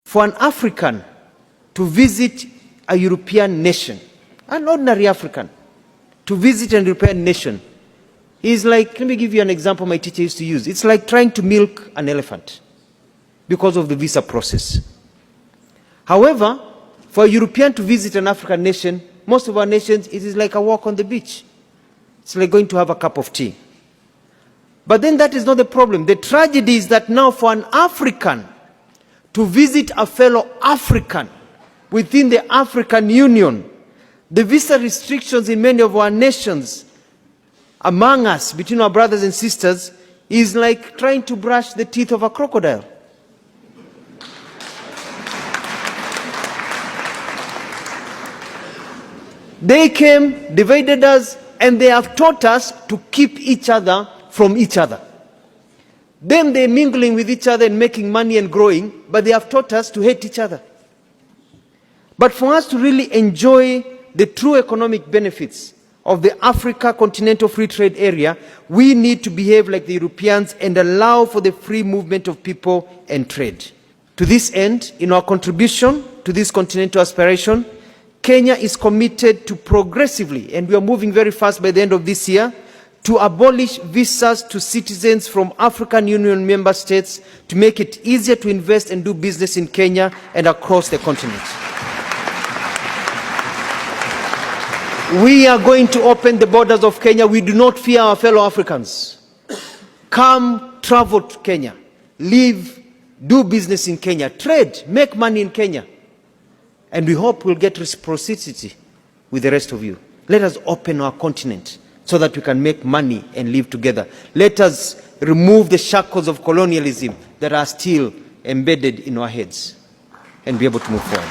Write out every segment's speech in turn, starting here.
For an African to visit a European nation, an ordinary African, to visit a European nation is like, let me give you an example my teacher used to use. It's like trying to milk an elephant because of the visa process. However, for a European to visit an African nation, most of our nations, it is like a walk on the beach. It's like going to have a cup of tea. But then that is not the problem. The tragedy is that now for an African to visit a fellow African within the African Union, the visa restrictions in many of our nations, among us, between our brothers and sisters, is like trying to brush the teeth of a crocodile. They came, divided us, and they have taught us to keep each other from each other. Them, they're mingling with each other and making money and growing, but they have taught us to hate each other. But for us to really enjoy the true economic benefits of the Africa Continental Free Trade Area, we need to behave like the Europeans and allow for the free movement of people and trade. To this end, in our contribution to this continental aspiration, Kenya is committed to progressively, and we are moving very fast by the end of this year, to abolish visas to citizens from African Union member states to make it easier to invest and do business in Kenya and across the continent. We are going to open the borders of Kenya. We do not fear our fellow Africans. Come, travel to Kenya. Live, do business in Kenya. Trade, make money in Kenya. And we hope we'll get reciprocity with the rest of you. Let us open our continent so that we can make money and live together. Let us remove the shackles of colonialism that are still embedded in our heads and be able to move forward.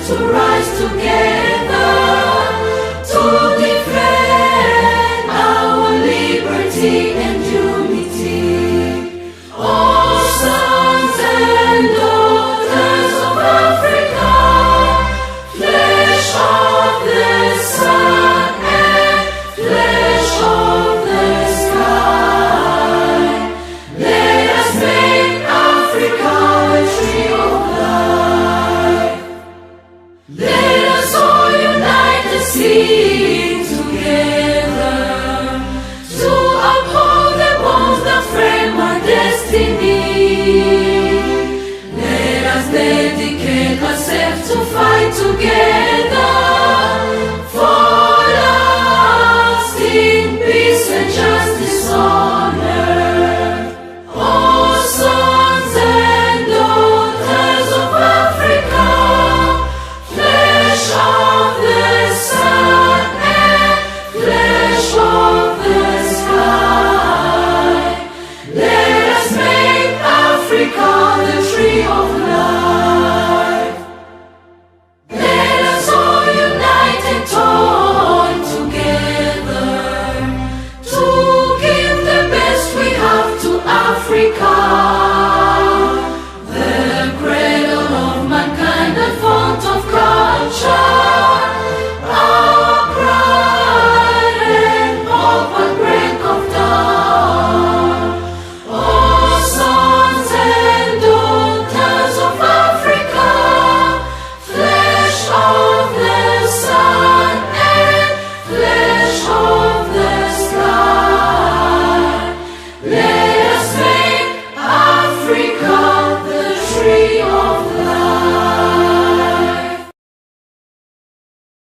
To rise together to defend our liberty and unity. All sons and daughters of Africa, flesh of the sun and flesh of the sky, let us make Africa a tree of life. Let us all unite and sing together to uphold the bonds that frame our destiny. Let us dedicate ourselves to fight together.